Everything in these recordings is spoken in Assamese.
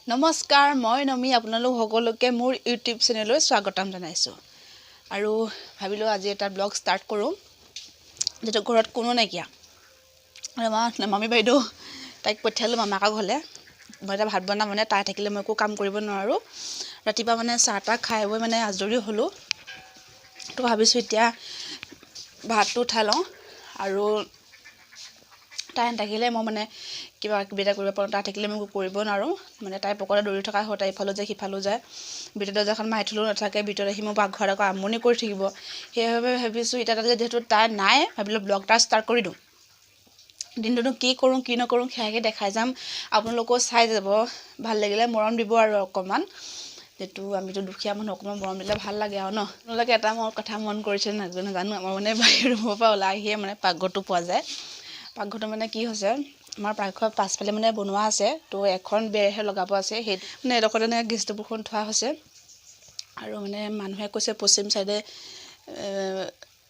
নমস্কাৰ মই নমি আপোনালোক সকলোকে মোৰ ইউটিউব চেনেললৈ স্বাগতম জনাইছো আৰু ভাবিলো আজি এটা ব্লগ ষ্টাৰ্ট কৰো যেটো ঘৰত কোনো নাইকিয়া আৰু মামী বাইদেউ তাইক পঠিয়ালো মামাকা ঘৰলে মই এটা ভাত বনাম মানে তাই থাকিলে মই একো কাম কৰিব নোৱাৰো ৰাতিপা মানে চাহটা খাই বৈ মানে আজৰি হলো তো ভাবিছো এতিয়া ভাতটো উঠাই লওঁ আৰু তাই থাকিলে মই মানে কিবা কিবিটা কৰিব পাৰো তাই থাকিলে মই কৰিব নোৱাৰো মানে তাই পকৰা দৌৰি থকা হয় তাই ইফালে যায় সিফালে যায় ভিতৰত দৰ্জাখন মাৰি থলো নাথাকে ভিতৰত আহি মই পাকঘৰত আকৌ আমনি কৰি থাকিব সেইভাবে ভাবিছো এটা যেহেতু তাই নাই ভাবিলো ব্লগ এটা ষ্টাৰ্ট কৰি দিওঁ দিনটো কি কৰো কি নকৰো খেয়াকে দেখাই যাম আপোনালোকো চাই যাব ভাল লাগিলে মৰম দিব আৰু অকমান যেটো আমিতো দুখীয়া মানুহ অকমান মৰম দিলে ভাল লাগে আৰু ন আপোনালোকে এটা মোৰ কথা মন কৰিছে নাজানো আমাৰ মানে বাহিৰৰ ৰুমৰ পৰা ওলাই আহিয়ে মানে পাকঘৰটো পোৱা যায় পাকঘৰটো মানে কি হৈছে আমাৰ পাকঘৰ পাছফালে মানে বনোৱা আছে তো এখন বেৰহে লগাব আছে সেই মানে এডখৰতে গেষ্টবুখন থোৱা হৈছে আৰু মানে মানুহে কৈছে পশ্চিম সাইডে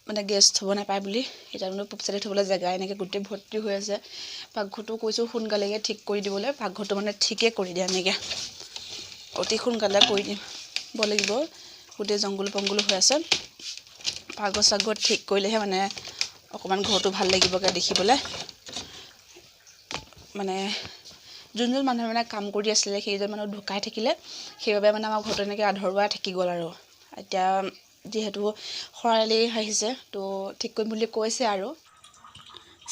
মানে গেষ্ট হ'ব নাপায় বুলি এটা মানে পূব সাইডে থবলৈ জায়গা এনেকে গুটি ভৰ্তি হৈ আছে পাকঘৰটো কৈছো সোনকালেগে ঠিক কৰি দিবলৈ পাকঘৰটো মানে ঠিকে কৰি দিয়া নেকি অতি সোনকালে কৰি দিব লাগিব গুটি জংগল পংগল হৈ আছে পাকঘৰ সাগৰ ঠিক কৰিলেহে মানে অকমান ঘৰটো ভাল লাগিবগে দেখিবলৈ মানে যোন মানুহ মানে কাম কৰি আছিল সেইজন মানুহ ঢুকাই থাকিলে সেইবাবে মানে আমাৰ ঘৰটো এনেকৈ আধৰুৱা থাকি গ'ল আৰু এতিয়া যেহেতু খৰালি আহিছে তো ঠিক কৰিম বুলি কৈছে আৰু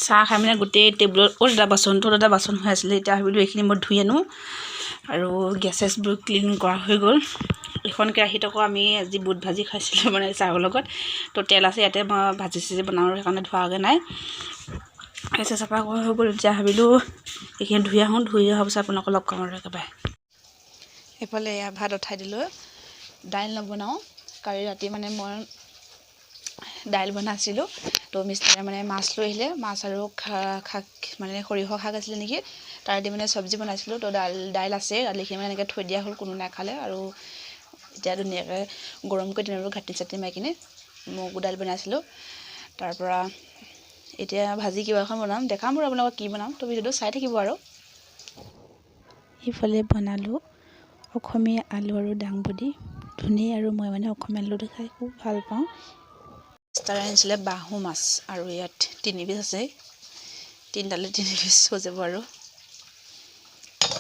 চাহ খাই মানে গোটেই টেবুলত এটা বাচন হৈ আছিল এতিয়া ভাবিলো এইখিনি মই ধুই আনো আৰু গেছেছবোৰ ক্লিন কৰা হৈ গ'ল এখন কেৰাহীত আকৌ আমি আজি বুট ভাজি খাইছিলো মানে চাহৰ লগত তো তেল আছে ইয়াতে মই ভাজি বনাওঁ সেইকাৰণে ধোৱাগে নাই এসে চাফা হৈ গ'ল এতিয়া ভাবিলো এইখিনি ধুই আহোঁ ধুই অহাৰ পিছত আপোনালোকক লগ পাম আৰু একেবাৰে এইফালে ভাত উঠাই দিলোঁ দাইল নবনাওঁ কালি ৰাতি মানে মই দাইল বনাইছিলোঁ তো মিষ্টাৰে মানে মাছ লৈ আহিলে মাছ আৰু শাক মানে সৰিয়হ শাক আছিলে নেকি তাৰ দি মানে চব্জি বনাইছিলোঁ তো দাইল আছে দালিখিনি মানে এনেকৈ থৈ দিয়া হ'ল কোনো নাখালে আৰু এতিয়া ধুনীয়াকৈ গৰম কৰি দিনৰ ঘাটি চাটি মাৰি কিনে মগু দাইল বনাইছিলোঁ তাৰ পৰা এতিয়া ভাজি কিবা এখন বনাম দেখাম আৰু আপোনালোকক কি বনাম তো ভিডিঅ'টো চাই থাকিব আৰু ইফালে বনালোঁ অসমীয়া আলু আৰু দাংবডি ধুনীয়া আৰু মই মানে অসমীয়া আলুটো খাই খুব ভাল পাওঁ মিষ্টাৰে আনিছিলে বাহু মাছ আৰু ইয়াত 3 পিচ আছে 3 পিচ হৈ যাব আৰু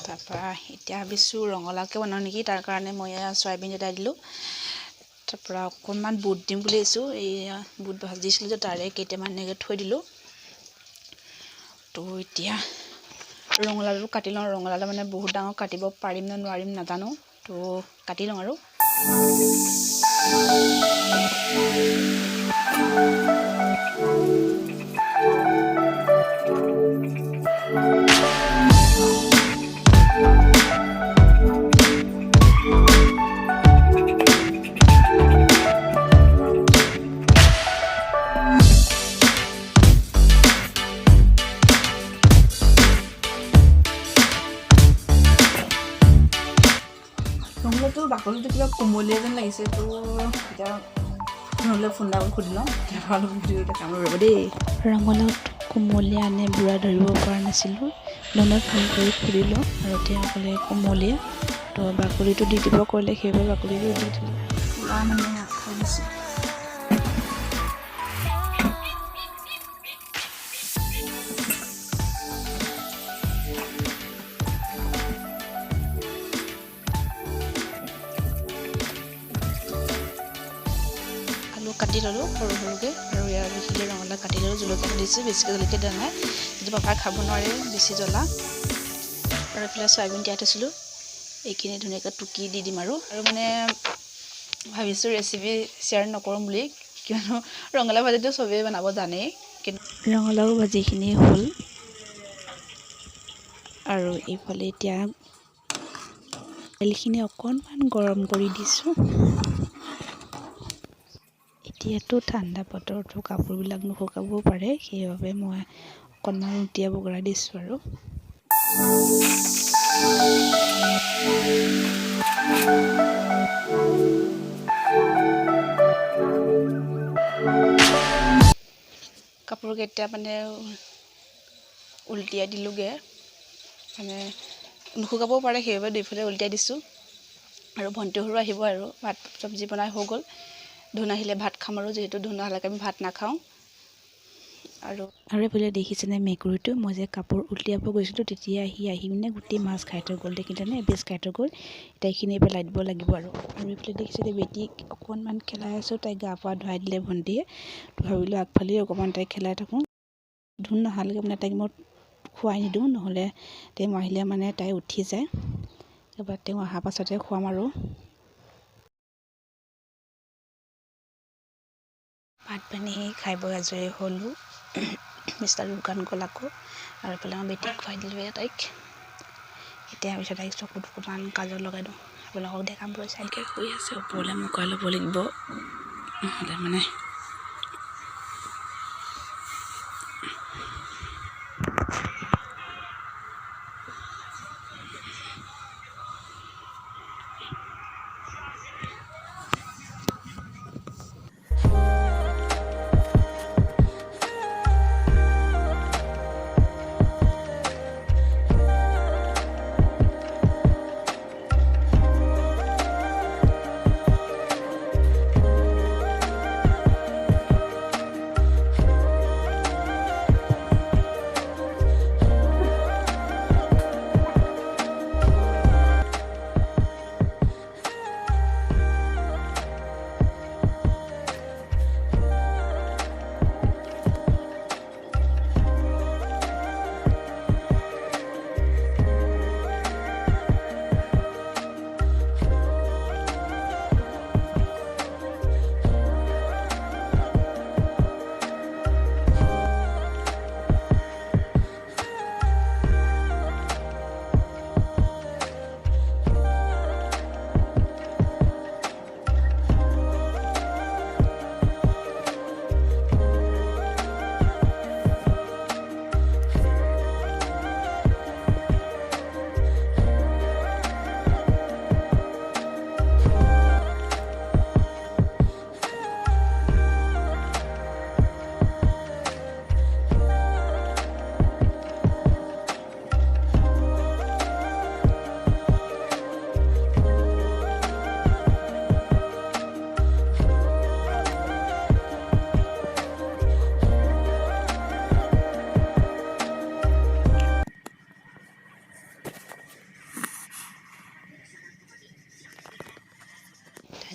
তাৰপৰা এতিয়া ভাবিছোঁ ৰঙালাওকে বনাওঁ নেকি তাৰ কাৰণে মই চয়াবিন এটা দিলোঁ তাৰপৰা অকণমান বুট দিম বুলি ভাবিছোঁ এই বুট ভাজিছিলোঁ যে তাৰে কেইটামান এনেকৈ থৈ দিলোঁ তো এতিয়া ৰঙালাওটো কাটি লওঁ ৰঙালাওটো মানে বহুত ডাঙৰ কাটিব পাৰিম নে নোৱাৰিম নাজানো তো কাটি লওঁ আৰু ৰঙালাওটো বাকলিটো কিবা কোমলীয়া যেন লাগিছে তো এতিয়া নহ'লে ফোন এটা সুধি লওঁ ভাল ভিডিঅ'টো কাম ৰ'ব দেই ৰঙালাওটো কোমলীয়া নে বুঢ়া ধৰিব পৰা নাছিলোঁ মনত ফোন কৰি সুধিলোঁ আৰু তেওঁ ক'লে কোমলীয়া তো বাকলিটো দি দিব ক'লে সেইবাবে বাকলিটো দি দিলোঁ মানে খাই দিছোঁ কাটি ল'লোঁ সৰু সৰুকৈ আৰু ইয়াৰ যিখিনি ৰঙালাও কাটি ল'লোঁ জলকীয়া দিছোঁ বেছিকৈ জলকীয়া দিয়া নাই যদি পাপাই খাব নোৱাৰে বেছি জ্বলা আৰু এইফালে চয়াবিন তিয়াই থৈছিলোঁ এইখিনি ধুনীয়াকৈ টুকি দি দিম আৰু মানে ভাবিছোঁ ৰেচিপি শ্বেয়াৰ নকৰোঁ বুলি কিয়নো ৰঙালাও ভাজিটো চবেই বনাব জানেই কিন্তু ৰঙালাও ভাজিখিনি হ'ল আৰু এইফালে এতিয়া দাইলখিনি অকণমান গৰম কৰি দিছোঁ এতিয়াতো ঠাণ্ডা বতৰতো কাপোৰবিলাক নুশুকাবও পাৰে সেইবাবে মই অকণমান তিয়াব বগৰাই দিছোঁ আৰু কাপোৰকেইটা মানে উলটিয়াই দিলোঁগৈ মানে নুশুকাবও পাৰে, সেইবাবে দুইফালে উল্টাই দিছোঁ। আৰু ভণ্টি সৰু আহিব আৰু ভাত চব্জি বনাই হৈ গ'ল। ধুন আহিলে ভাত খাম আৰু যিহেতু ধুন নহালৈকে আমি ভাত নাখাওঁ। আৰু এইফালে দেখিছেনে মেকুৰীটো, মই যে কাপোৰ উলিয়াব গৈছিলোঁ তেতিয়া আহি মানে গোটেই মাছ খাই থৈ গ'ল। দেখিলেনে এপিচ খাই থৈ গ'ল। এতিয়া এইখিনি পেলাই দিব লাগিব। আৰু এইফালে দেখিছেনে বেটীক অকণমান খেলাই আছোঁ, তাইক গা পা ধুৱাই দিলে ভণ্টিয়ে। ভাবিলোঁ আগফালেই অকণমান তাইক খেলাই থাকোঁ। ধুন নহালৈকে মানে তাইক মই খুৱাই নিদিওঁ, নহ'লে তেওঁ আহিলে মানে তাই উঠি যায়। এবাৰ তেওঁ অহাৰ পাছতে খুৱাম আৰু। ভাত পানী খাই বৈ আজৰি হ'লোঁ। মিষ্টাৰ দোকান গ'ল আকৌ। আৰু এইফালে মই বেটীক খুৱাই দিলোঁ তাইক। এতিয়া পিছত তাইক চকুত অকণমান কাজল লগাই দিওঁ। আপোনালোকক দেখাম বুলি চাইডকৈ শুই আছে, ওপৰলৈ মোকাই ল'ব লাগিব, নহ'লে মানে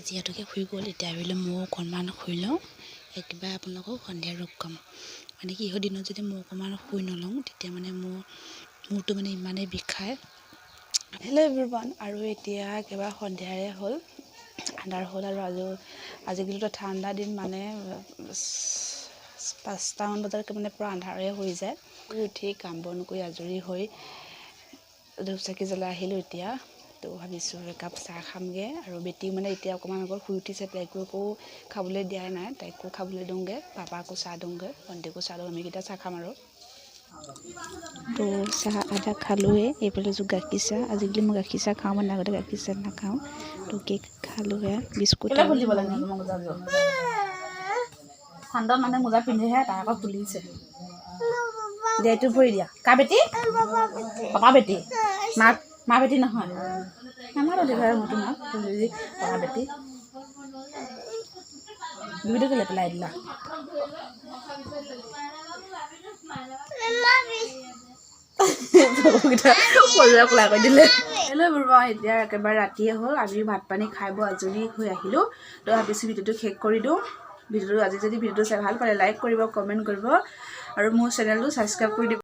যিহেতুকে শুই গ'ল। এতিয়া ভাবিলোঁ ময়ো অকণমান শুই লওঁ, একেবাৰে আপোনালোকক সন্ধিয়া ৰূপ ক'ম। মানে কিহৰ দিনত যদি মই অকণমান শুই নলওঁ তেতিয়া মানে মূৰটো মানে ইমানেই বিষায়। হেল্ল' এভৰিৱান, আৰু এতিয়া একেবাৰে সন্ধিয়াৰে হ'ল, আন্ধাৰ হ'ল। আৰু আজিকালিতো ঠাণ্ডা দিন, মানে 5টামান বজাত মানে পূৰা আন্ধাৰে হৈ যায়। উঠি কাম বন কৰি আজৰি হৈ ধূপ চাকি জ্বলাই আহিলোঁ। এতিয়া তো ভাবিছোঁ একাপ চাহ খামগৈ। আৰু বেটী মানে এতিয়া অকণমান আগত শুই উঠিছে, তাইকো একো খাবলৈ দিয়াই নাই, তাইকো খাবলৈ দিওঁগৈ, পাপাকো চাহ দিওঁগৈ, ভণ্টিকো চাহ দিওঁ, আমিকেইটা চাহ খাম আৰু। তো চাহ আদা খালোঁৱে। এইফালে গাখীৰ চাহ, আজিকালি মই গাখীৰ চাহ খাওঁ, মানে আগতে গাখীৰ চাহ নাখাওঁ। তো কেক খালোঁৱে, বিস্কুট ঠাণ্ডাত মানে মোজা পিন্ধিহে, তাই আকৌ খুলিছে। দিয়া এইটো ভৰি দিয়া। কাৰ বেটী? পাপা বেটী। মা বেটী নহয়, আমাৰ দেখাই মতো মাক পাপা বেটী। দুইটো কেলৈ পেলাই দিলা? খোলা কৰি দিলে। হেল্ল' বাবা, এতিয়া একেবাৰে ৰাতিয়ে হ'ল। আমি ভাত পানী খাই বৈ আজৰি হৈ আহিলোঁ। তো ভাবিছোঁ ভিডিঅ'টো শেষ কৰি দিওঁ। আজি যদি ভিডিঅ'টো চাই ভাল পালে লাইক কৰিব, কমেণ্ট কৰিব, আৰু মোৰ চেনেলটো ছাবস্ক্ৰাইব কৰি দিব।